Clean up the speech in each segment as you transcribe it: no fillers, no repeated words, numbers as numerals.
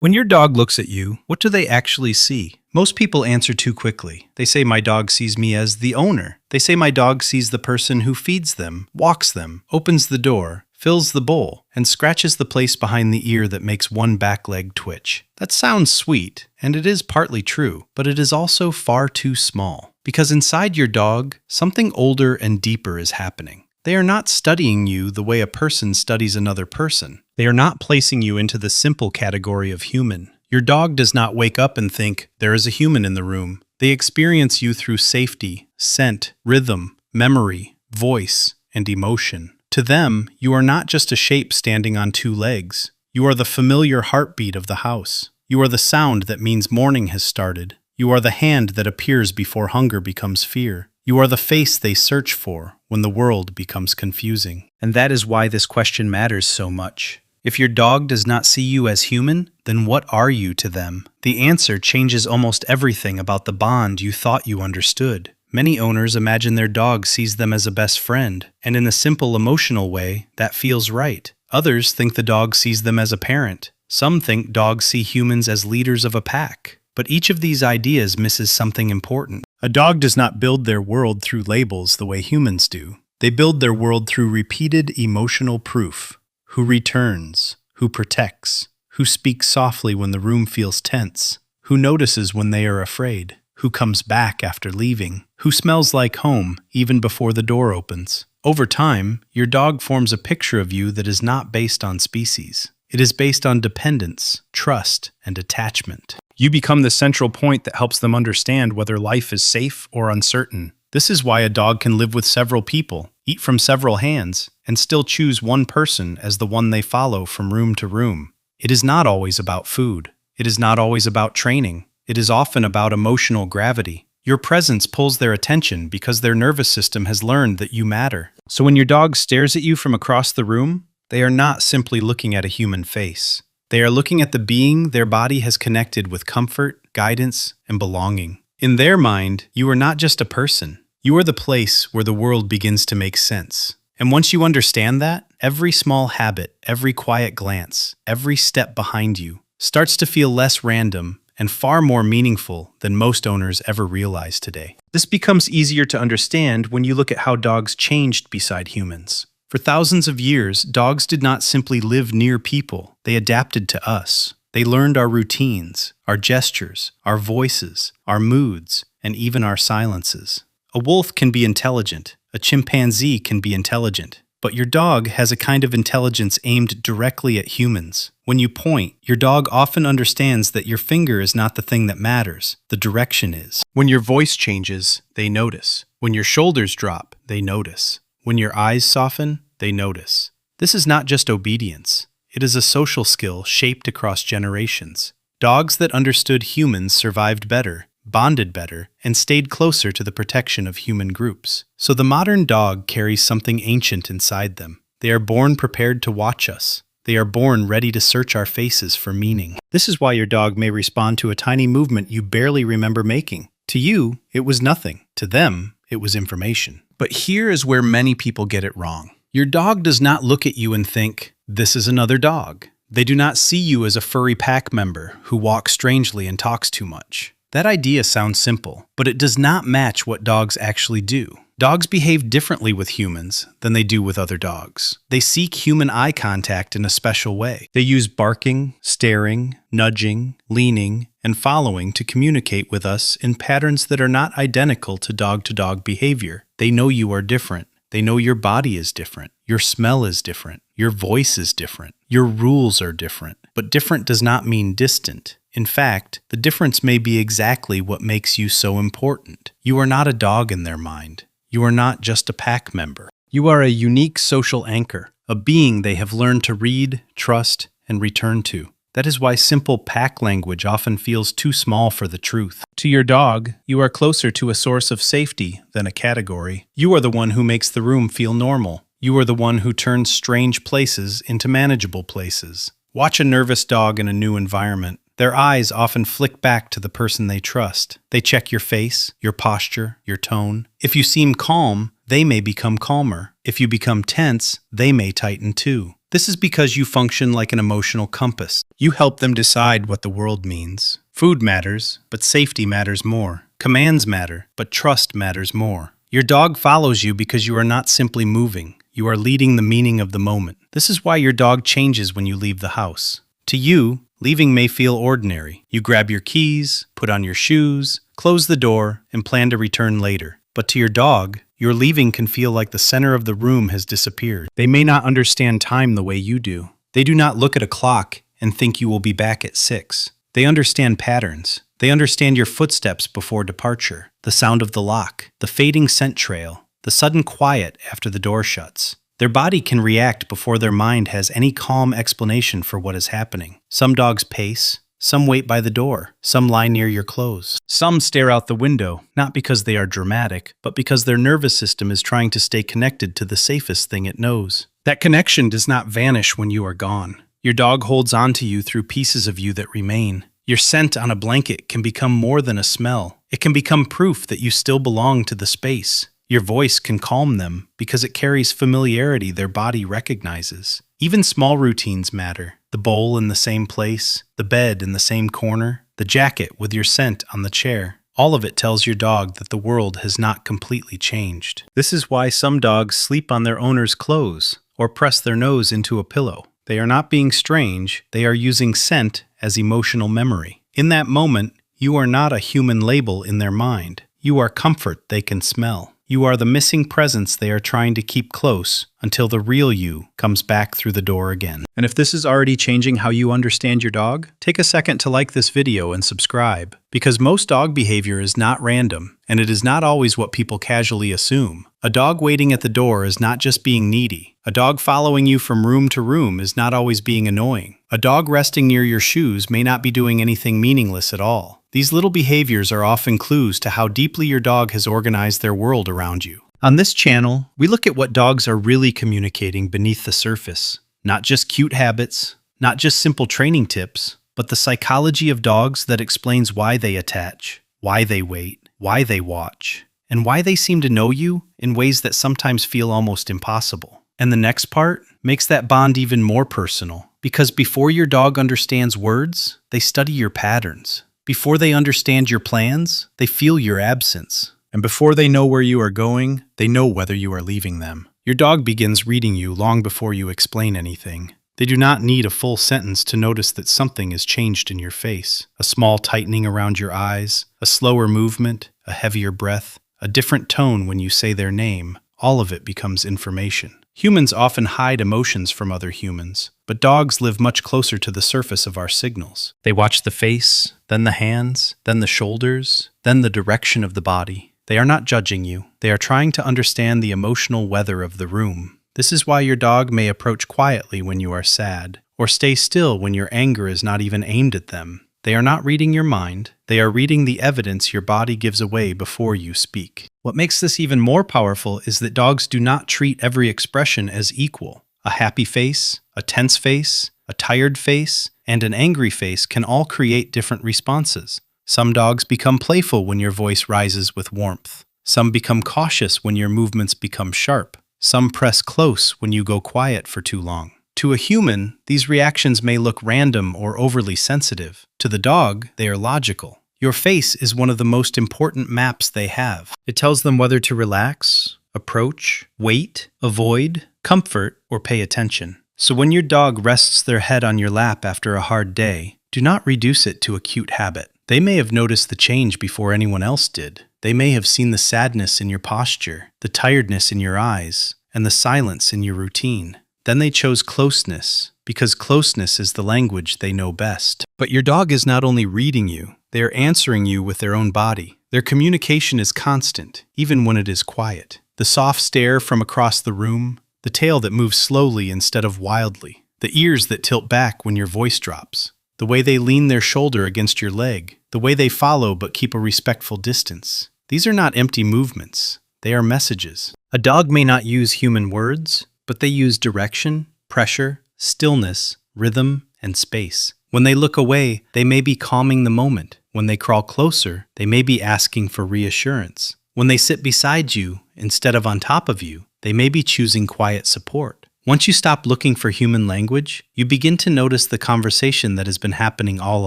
When your dog looks at you, what do they actually see? Most people answer too quickly. They say my dog sees me as the owner. They say my dog sees the person who feeds them, walks them, opens the door, fills the bowl, and scratches the place behind the ear that makes one back leg twitch. That sounds sweet, and it is partly true, but it is also far too small. Because inside your dog, something older and deeper is happening. They are not studying you the way a person studies another person. They are not placing you into the simple category of human. Your dog does not wake up and think, there is a human in the room. They experience you through safety, scent, rhythm, memory, voice, and emotion. To them, you are not just a shape standing on two legs. You are the familiar heartbeat of the house. You are the sound that means morning has started. You are the hand that appears before hunger becomes fear. You are the face they search for when the world becomes confusing. And that is why this question matters so much. If your dog does not see you as human, then what are you to them? The answer changes almost everything about the bond you thought you understood. Many owners imagine their dog sees them as a best friend, and in a simple emotional way, that feels right. Others think the dog sees them as a parent. Some think dogs see humans as leaders of a pack. But each of these ideas misses something important. A dog does not build their world through labels the way humans do. They build their world through repeated emotional proof. Who returns, who protects, who speaks softly when the room feels tense, who notices when they are afraid, who comes back after leaving, who smells like home even before the door opens. Over time, your dog forms a picture of you that is not based on species. It is based on dependence, trust, and attachment. You become the central point that helps them understand whether life is safe or uncertain. This is why a dog can live with several people, eat from several hands, and still choose one person as the one they follow from room to room. It is not always about food. It is not always about training. It is often about emotional gravity. Your presence pulls their attention because their nervous system has learned that you matter. So when your dog stares at you from across the room, they are not simply looking at a human face. They are looking at the being their body has connected with comfort, guidance, and belonging. In their mind, you are not just a person. You are the place where the world begins to make sense. And once you understand that, every small habit, every quiet glance, every step behind you starts to feel less random and far more meaningful than most owners ever realize today. This becomes easier to understand when you look at how dogs changed beside humans. For thousands of years, dogs did not simply live near people. They adapted to us. They learned our routines, our gestures, our voices, our moods, and even our silences. A wolf can be intelligent. A chimpanzee can be intelligent. But your dog has a kind of intelligence aimed directly at humans. When you point, your dog often understands that your finger is not the thing that matters. The direction is. When your voice changes, they notice. When your shoulders drop, they notice. When your eyes soften, they notice. This is not just obedience. It is a social skill shaped across generations. Dogs that understood humans survived better, bonded better, and stayed closer to the protection of human groups. So the modern dog carries something ancient inside them. They are born prepared to watch us. They are born ready to search our faces for meaning. This is why your dog may respond to a tiny movement you barely remember making. To you, it was nothing. To them, it was information. But here is where many people get it wrong. Your dog does not look at you and think, this is another dog. They do not see you as a furry pack member who walks strangely and talks too much. That idea sounds simple, but it does not match what dogs actually do. Dogs behave differently with humans than they do with other dogs. They seek human eye contact in a special way. They use barking, staring, nudging, leaning, and following to communicate with us in patterns that are not identical to dog behavior. They know you are different. They know your body is different. Your smell is different. Your voice is different. Your rules are different. But different does not mean distant. In fact, the difference may be exactly what makes you so important. You are not a dog in their mind. You are not just a pack member. You are a unique social anchor, a being they have learned to read, trust, and return to. That is why simple pack language often feels too small for the truth. To your dog, you are closer to a source of safety than a category. You are the one who makes the room feel normal. You are the one who turns strange places into manageable places. Watch a nervous dog in a new environment. Their eyes often flick back to the person they trust. They check your face, your posture, your tone. If you seem calm, they may become calmer. If you become tense, they may tighten too. This is because you function like an emotional compass. You help them decide what the world means. Food matters, but safety matters more. Commands matter, but trust matters more. Your dog follows you because you are not simply moving. You are leading the meaning of the moment. This is why your dog changes when you leave the house. To you, leaving may feel ordinary. You grab your keys, put on your shoes, close the door, and plan to return later. But to your dog, your leaving can feel like the center of the room has disappeared. They may not understand time the way you do. They do not look at a clock and think you will be back at 6. They understand patterns. They understand your footsteps before departure, the sound of the lock, the fading scent trail, the sudden quiet after the door shuts. Their body can react before their mind has any calm explanation for what is happening. Some dogs pace, some wait by the door, some lie near your clothes. Some stare out the window, not because they are dramatic, but because their nervous system is trying to stay connected to the safest thing it knows. That connection does not vanish when you are gone. Your dog holds on to you through pieces of you that remain. Your scent on a blanket can become more than a smell. It can become proof that you still belong to the space. Your voice can calm them because it carries familiarity their body recognizes. Even small routines matter. The bowl in the same place, the bed in the same corner, the jacket with your scent on the chair. All of it tells your dog that the world has not completely changed. This is why some dogs sleep on their owner's clothes or press their nose into a pillow. They are not being strange, they are using scent as emotional memory. In that moment, you are not a human label in their mind. You are comfort they can smell. You are the missing presence they are trying to keep close until the real you comes back through the door again. And if this is already changing how you understand your dog, take a second to like this video and subscribe, because most dog behavior is not random, and it is not always what people casually assume. A dog waiting at the door is not just being needy. A dog following you from room to room is not always being annoying. A dog resting near your shoes may not be doing anything meaningless at all. These little behaviors are often clues to how deeply your dog has organized their world around you. On this channel, we look at what dogs are really communicating beneath the surface. Not just cute habits, not just simple training tips, but the psychology of dogs that explains why they attach, why they wait, why they watch, and why they seem to know you in ways that sometimes feel almost impossible. And the next part makes that bond even more personal, because before your dog understands words, they study your patterns. Before they understand your plans, they feel your absence. And before they know where you are going, they know whether you are leaving them. Your dog begins reading you long before you explain anything. They do not need a full sentence to notice that something has changed in your face. A small tightening around your eyes, a slower movement, a heavier breath, a different tone when you say their name. All of it becomes information. Humans often hide emotions from other humans, but dogs live much closer to the surface of our signals. They watch the face, then the hands, then the shoulders, then the direction of the body. They are not judging you. They are trying to understand the emotional weather of the room. This is why your dog may approach quietly when you are sad, or stay still when your anger is not even aimed at them. They are not reading your mind. They are reading the evidence your body gives away before you speak. What makes this even more powerful is that dogs do not treat every expression as equal. A happy face, a tense face, a tired face, and an angry face can all create different responses. Some dogs become playful when your voice rises with warmth. Some become cautious when your movements become sharp. Some press close when you go quiet for too long. To a human, these reactions may look random or overly sensitive. To the dog, they are logical. Your face is one of the most important maps they have. It tells them whether to relax, approach, wait, avoid, comfort, or pay attention. So when your dog rests their head on your lap after a hard day, do not reduce it to a cute habit. They may have noticed the change before anyone else did. They may have seen the sadness in your posture, the tiredness in your eyes, and the silence in your routine. Then they chose closeness, because closeness is the language they know best. But your dog is not only reading you, they are answering you with their own body. Their communication is constant, even when it is quiet. The soft stare from across the room, the tail that moves slowly instead of wildly, the ears that tilt back when your voice drops, the way they lean their shoulder against your leg, the way they follow but keep a respectful distance. These are not empty movements. They are messages. A dog may not use human words, but they use direction, pressure, stillness, rhythm, and space. When they look away, they may be calming the moment. When they crawl closer, they may be asking for reassurance. When they sit beside you instead of on top of you, they may be choosing quiet support. Once you stop looking for human language, you begin to notice the conversation that has been happening all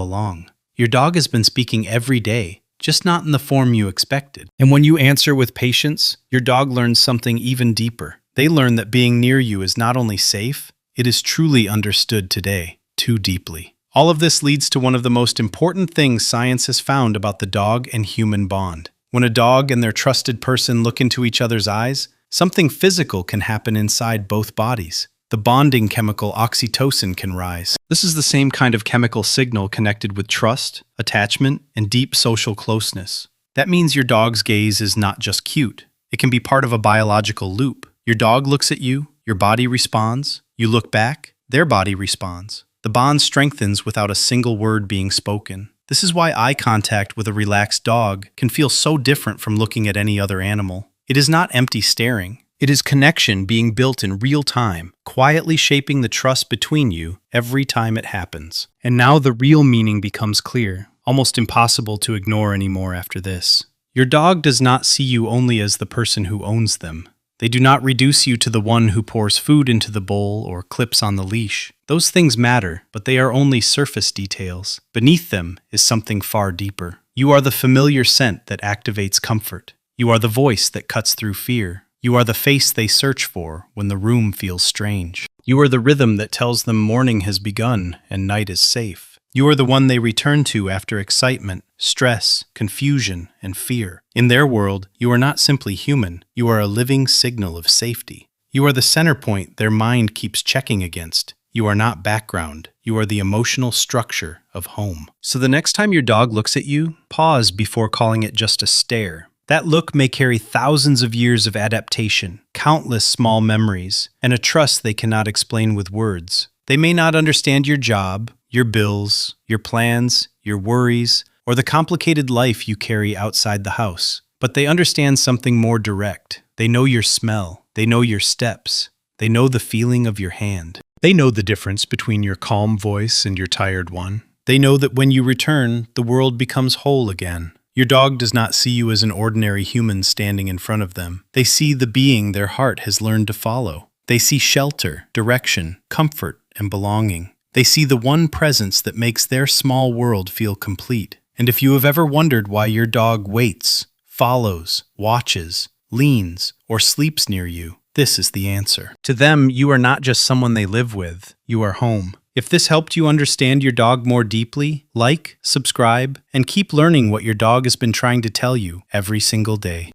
along. Your dog has been speaking every day, just not in the form you expected. And when you answer with patience, your dog learns something even deeper. They learn that being near you is not only safe, it is truly understood today, too deeply. All of this leads to one of the most important things science has found about the dog and human bond. When a dog and their trusted person look into each other's eyes, something physical can happen inside both bodies. The bonding chemical oxytocin can rise. This is the same kind of chemical signal connected with trust, attachment, and deep social closeness. That means your dog's gaze is not just cute. It can be part of a biological loop. Your dog looks at you, your body responds. You look back, their body responds. The bond strengthens without a single word being spoken. This is why eye contact with a relaxed dog can feel so different from looking at any other animal. It is not empty staring. It is connection being built in real time, quietly shaping the trust between you every time it happens. And now the real meaning becomes clear, almost impossible to ignore anymore after this. Your dog does not see you only as the person who owns them. They do not reduce you to the one who pours food into the bowl or clips on the leash. Those things matter, but they are only surface details. Beneath them is something far deeper. You are the familiar scent that activates comfort. You are the voice that cuts through fear. You are the face they search for when the room feels strange. You are the rhythm that tells them morning has begun and night is safe. You are the one they return to after excitement, stress, confusion, and fear. In their world, you are not simply human. You are a living signal of safety. You are the center point their mind keeps checking against. You are not background. You are the emotional structure of home. So the next time your dog looks at you, pause before calling it just a stare. That look may carry thousands of years of adaptation, countless small memories, and a trust they cannot explain with words. They may not understand your job, your bills, your plans, your worries, or the complicated life you carry outside the house. But they understand something more direct. They know your smell. They know your steps. They know the feeling of your hand. They know the difference between your calm voice and your tired one. They know that when you return, the world becomes whole again. Your dog does not see you as an ordinary human standing in front of them. They see the being their heart has learned to follow. They see shelter, direction, comfort, and belonging. They see the one presence that makes their small world feel complete. And if you have ever wondered why your dog waits, follows, watches, leans, or sleeps near you, this is the answer. To them, you are not just someone they live with, you are home. If this helped you understand your dog more deeply, like, subscribe, and keep learning what your dog has been trying to tell you every single day.